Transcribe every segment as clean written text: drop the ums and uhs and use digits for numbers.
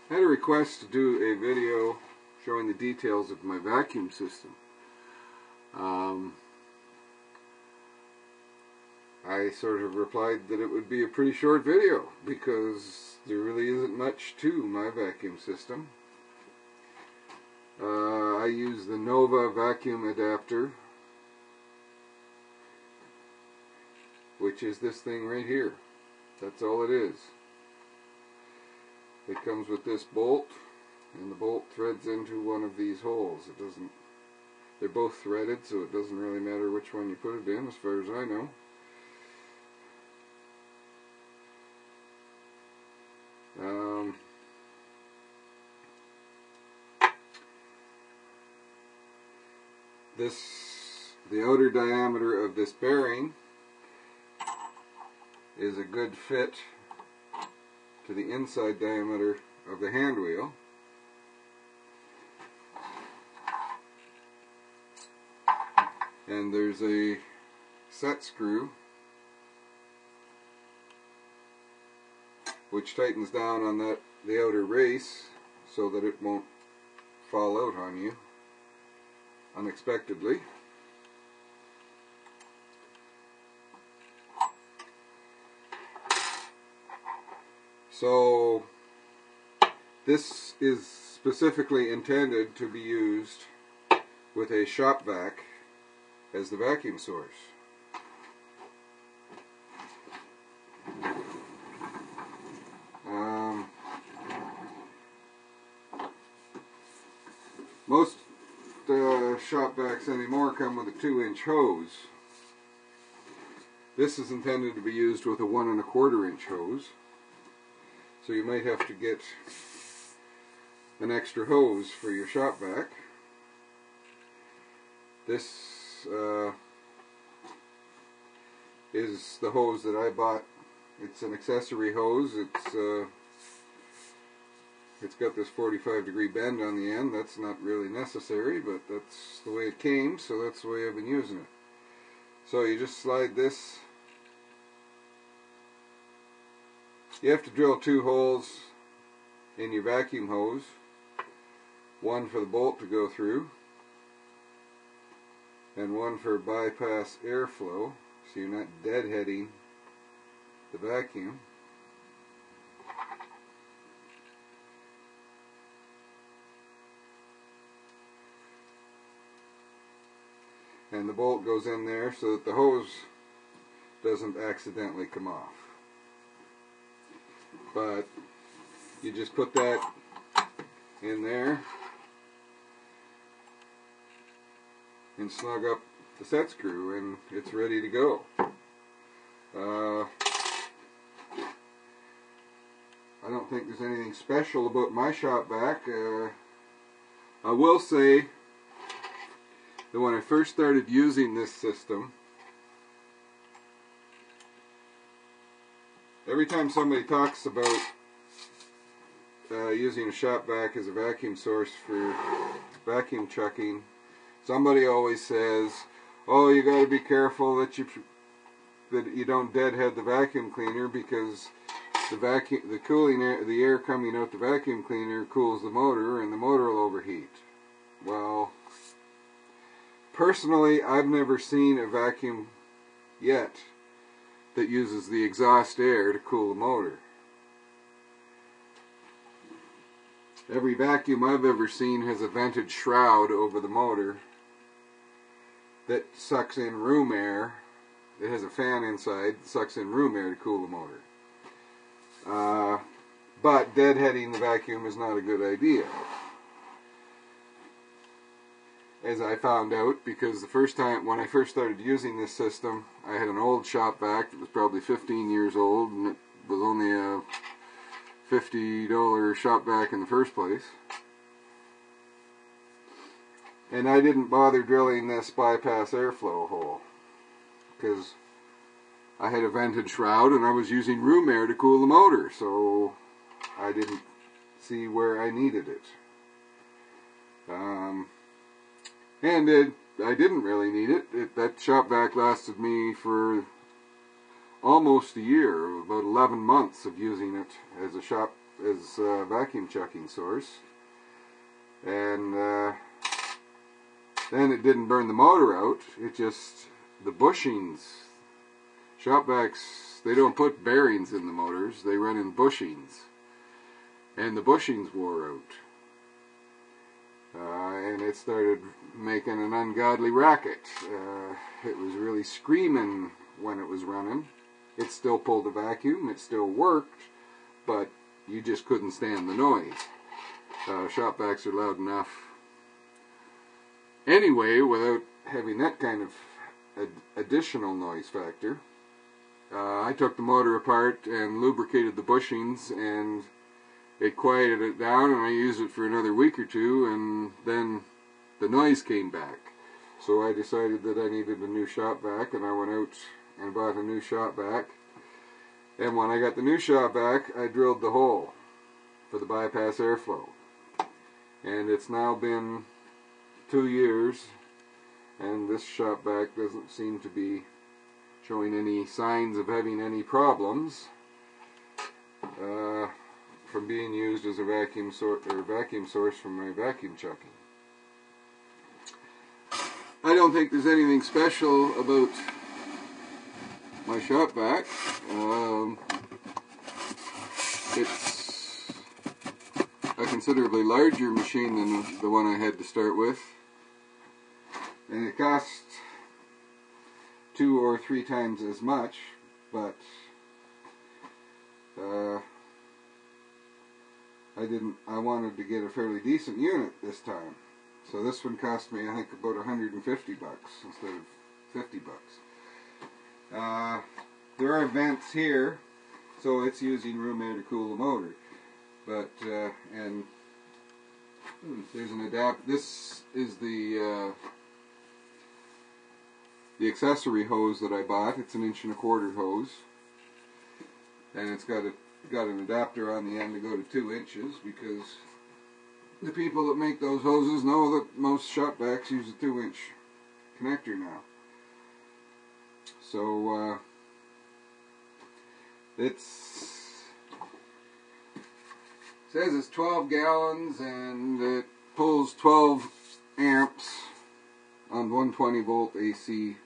I had a request to do a video showing the details of my vacuum system. I sort of replied that it would be a pretty short video because there really isn't much to my vacuum system. I use the Nova vacuum adapter, which is this thing right here. That's all it is. It comes with this bolt, and the bolt threads into one of these holes. It doesn't, they're both threaded, so it doesn't really matter which one you put it in, as far as I know. The outer diameter of this bearing is a good fit to the inside diameter of the hand wheel. And there's a set screw which tightens down on the outer race so that it won't fall out on you unexpectedly. So this is specifically intended to be used with a shop vac as the vacuum source. Most shop vacs anymore come with a 2-inch hose. This is intended to be used with a 1 1/4 inch hose. So you might have to get an extra hose for your shop vac. This is the hose that I bought. It's an accessory hose. It's got this 45-degree bend on the end. That's not really necessary, but that's the way it came, so that's the way I've been using it. So you just slide this. You have to drill 2 holes in your vacuum hose, one for the bolt to go through, and one for bypass airflow, so you're not deadheading the vacuum. And the bolt goes in there so that the hose doesn't accidentally come off. But you just put that in there and snug up the set screw, and it's ready to go. I don't think there's anything special about my shop vac. I will say that when I first started using this system, every time somebody talks about using a shop vac as a vacuum source for vacuum chucking, somebody always says, "Oh, you got to be careful that you don't deadhead the vacuum cleaner, because the air coming out the vacuum cleaner cools the motor, and the motor will overheat." Well, personally, I've never seen a vacuum yet that uses the exhaust air to cool the motor. Every vacuum I've ever seen has a vented shroud over the motor that sucks in room air. It has a fan inside that sucks in room air to cool the motor. But deadheading the vacuum is not a good idea, as I found out, because the first time when I first started using this system, I had an old shop vac that was probably 15 years old, and it was only a $50 shop vac in the first place. And I didn't bother drilling this bypass airflow hole because I had a vented shroud and I was using room air to cool the motor, so I didn't see where I needed it. I didn't really need it. That shop vac lasted me for almost a year, about 11 months of using it as a shop as a vacuum chucking source, and then it didn't burn the motor out. It just, the bushings, shop vacs, they don't put bearings in the motors, they run in bushings, and the bushings wore out, and it started making an ungodly racket. It was really screaming when it was running. It still pulled a vacuum, it still worked, but you just couldn't stand the noise. Shop vacs are loud enough anyway without having that kind of additional noise factor. I took the motor apart and lubricated the bushings, and it quieted it down, and I used it for another week or two, and then the noise came back. So I decided that I needed a new shop vac, and I went out and bought a new shop vac. And when I got the new shop vac, I drilled the hole for the bypass airflow. And it's now been 2 years, and this shop vac doesn't seem to be showing any signs of having any problems from being used as a vacuum source from my vacuum chucking. I don't think there's anything special about my shop vac. It's a considerably larger machine than the one I had to start with, and it cost 2 or 3 times as much, but I wanted to get a fairly decent unit this time. So this one cost me, I think, about 150 bucks instead of 50 bucks. There are vents here, so it's using room air to cool the motor. But, and there's an this is the accessory hose that I bought. It's an 1.25" hose, and it's got an adapter on the end to go to 2 inches, because the people that make those hoses know that most shop vacs use a 2-inch connector now. So it says it's 12 gallons and it pulls 12 amps on 120 volt AC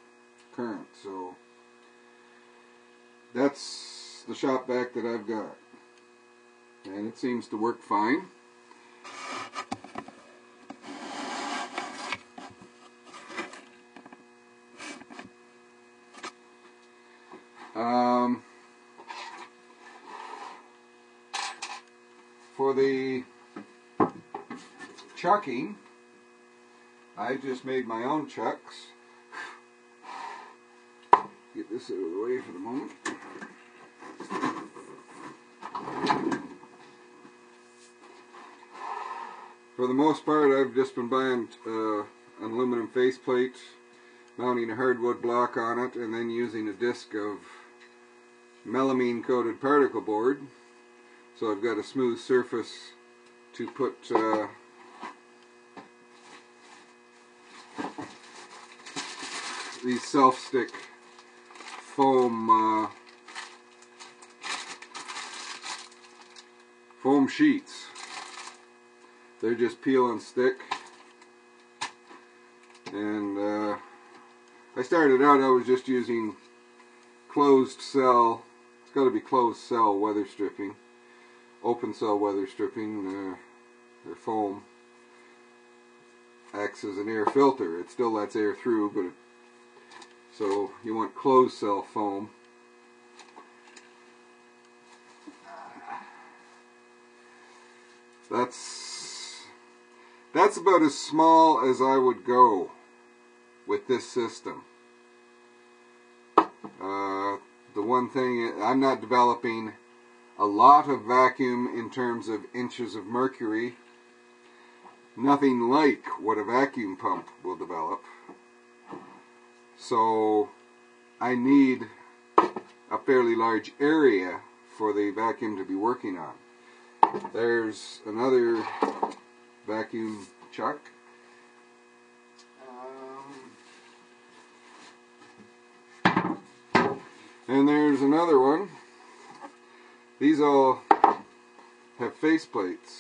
current. So that's the shop vac that I've got, and it seems to work fine. For the chucking, I just made my own chucks. Get this out of the way for the moment. For the most part, I've just been buying an aluminum faceplate, mounting a hardwood block on it, and then using a disc of melamine coated particle board. So I've got a smooth surface to put these self-stick foam sheets. They're just peel and stick. And I started out, I was just using closed cell, it's got to be closed cell weather stripping. Open cell weather stripping, or foam, acts as an air filter. It still lets air through, but so you want closed cell foam. That's about as small as I would go with this system. The one thing, I'm not developing a lot of vacuum in terms of inches of mercury. Nothing like what a vacuum pump will develop. So I need a fairly large area for the vacuum to be working on. There's another vacuum chuck. And there's another one. These all have faceplates.